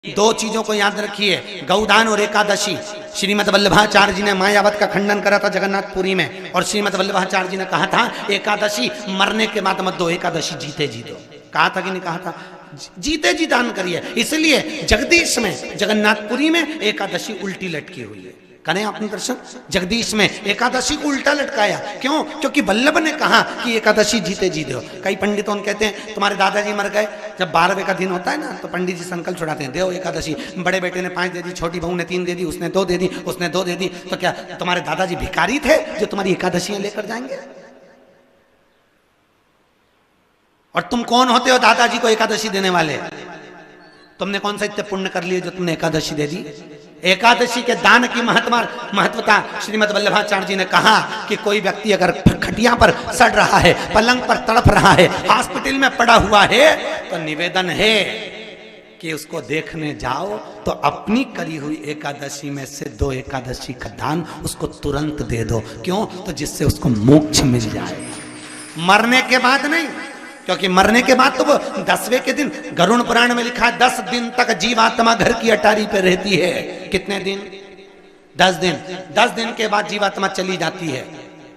दो चीजों को याद रखिए, गौदान और एकादशी। श्रीमद वल्लभाचार्य जी ने मायावत का खंडन करा था जगन्नाथपुरी में, और श्रीमद वल्लभाचार्य जी ने कहा था एकादशी मरने के बाद मत दो, एकादशी जीते जी दो। कहा था कि नहीं कहा था? जीते जी दान करिए। इसलिए जगदीश में जगन्नाथपुरी में एकादशी उल्टी लटकी हुई है। करें आपने दर्शन, जगदीश में एकादशी को उल्टा लटकाया। क्यों? क्योंकि वल्लभ ने कहा कि एकादशी जीते जी दो। कई पंडितों कहते हैं तुम्हारे दादाजी मर गए, जब 12वें का दिन होता है ना तो पंडित जी संकल्प छुड़ाते हैं, देव एकादशी। बड़े बेटे ने 5 दे दी, छोटी बहू ने 3 दे दी, उसने 2 दे दी, उसने 2 दे दी। तो क्या तुम्हारे दादाजी भिखारी थे जो तुम्हारी एकादशियां लेकर जाएंगे? और तुम कौन होते हो दादाजी को एकादशी देने वाले? तुमने कौन सा इतने पुण्य कर लिए जो तुमने एकादशी दे दी? एकादशी के दान की महत्वता श्रीमद वल्लभाचार्य जी ने कहा कि कोई व्यक्ति अगर खटिया पर सड़ रहा है, पलंग पर तड़प रहा है, हॉस्पिटल में पड़ा हुआ है, तो निवेदन है कि उसको देखने जाओ तो अपनी करी हुई एकादशी में से 2 एकादशी का दान उसको तुरंत दे दो। क्यों? तो जिससे उसको मोक्ष मिल जाए, मरने के बाद नहीं। क्योंकि मरने के बाद तो वो 10वें के दिन, गरुड़ पुराण में लिखा है 10 दिन तक जीवात्मा घर की अटारी पे रहती है। कितने दिन? 10 दिन। 10 दिन के बाद जीवात्मा चली जाती है।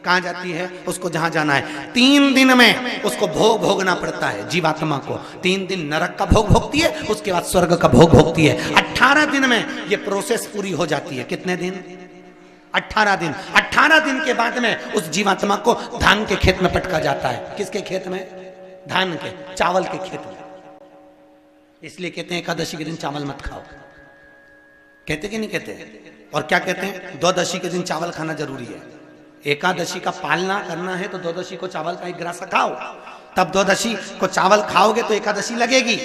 कहां जाती है? उसको जहां जाना है। 3 दिन में उसको भोग भोगना पड़ता है जीवात्मा को। 3 दिन नरक का भोग भोगती है, उसके बाद स्वर्ग का भोग भोगती है। 18 दिन में ये प्रोसेस पूरी हो जाती है। कितने दिन? 18 दिन। 18 दिन के बाद में उस जीवात्मा को धान के खेत में पटका जाता है। किसके खेत में? धान के, चावल के खेत में। इसलिए कहते हैं एकादशी के दिन चावल मत खाओ। कहते कि नहीं कहते? और क्या कहते हैं? द्वादशी के दिन चावल खाना जरूरी है। एकादशी का पालना करना है तो द्वादशी को चावल का 1 ग्रास खाओ, तब द्वादशी को चावल खाओगे तो एकादशी लगेगी।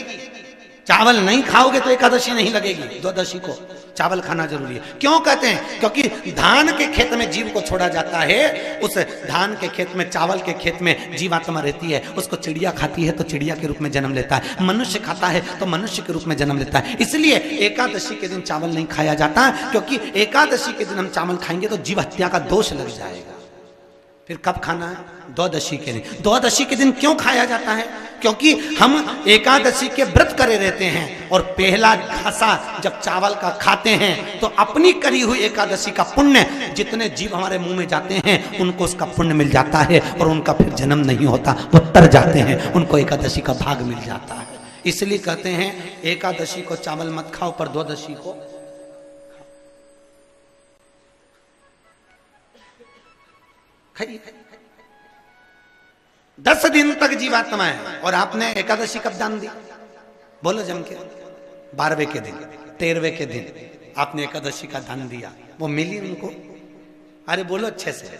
चावल नहीं खाओगे तो एकादशी नहीं लगेगी। द्वादशी को चावल खाना जरूरी है। क्यों कहते हैं? क्योंकि धान के खेत में जीव को छोड़ा जाता है, उस धान के खेत में, चावल के खेत में जीवात्मा रहती है। उसको चिड़िया खाती है तो चिड़िया के रूप में जन्म लेता है, मनुष्य खाता है तो मनुष्य के रूप में जन्म लेता है। इसलिए एकादशी के दिन चावल नहीं खाया जाता, क्योंकि एकादशी के दिन हम चावल खाएंगे तो जीव हत्या का दोष लग जाएगा। फिर कब खाना है? द्वादशी के दिन। द्वादशी के दिन क्यों खाया जाता है? क्योंकि हम एकादशी के व्रत करे रहते हैं, और पहला घासा जब चावल का खाते हैं तो अपनी करी हुई एकादशी का पुण्य, जितने जीव हमारे मुंह में जाते हैं उनको उसका पुण्य मिल जाता है, और उनका फिर जन्म नहीं होता, वो तर जाते हैं, उनको एकादशी का भाग मिल जाता है। इसलिए कहते हैं एकादशी को चावल मत खाओ, पर द्वादशी को खाइए। 10 दिन तक जीवात्मा है, और आपने एकादशी कब दान दी? बोलो जम के। 12वें के दिन, 13वें के दिन आपने एकादशी का दान दिया, वो मिली उनको? अरे बोलो अच्छे से।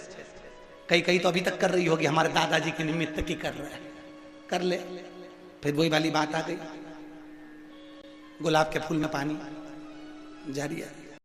कई तो अभी तक कर रही होगी, हमारे दादाजी के निमित्त की कर रहा है, कर ले। फिर वही वाली बात आ गई, गुलाब के फूल में पानी जारी है।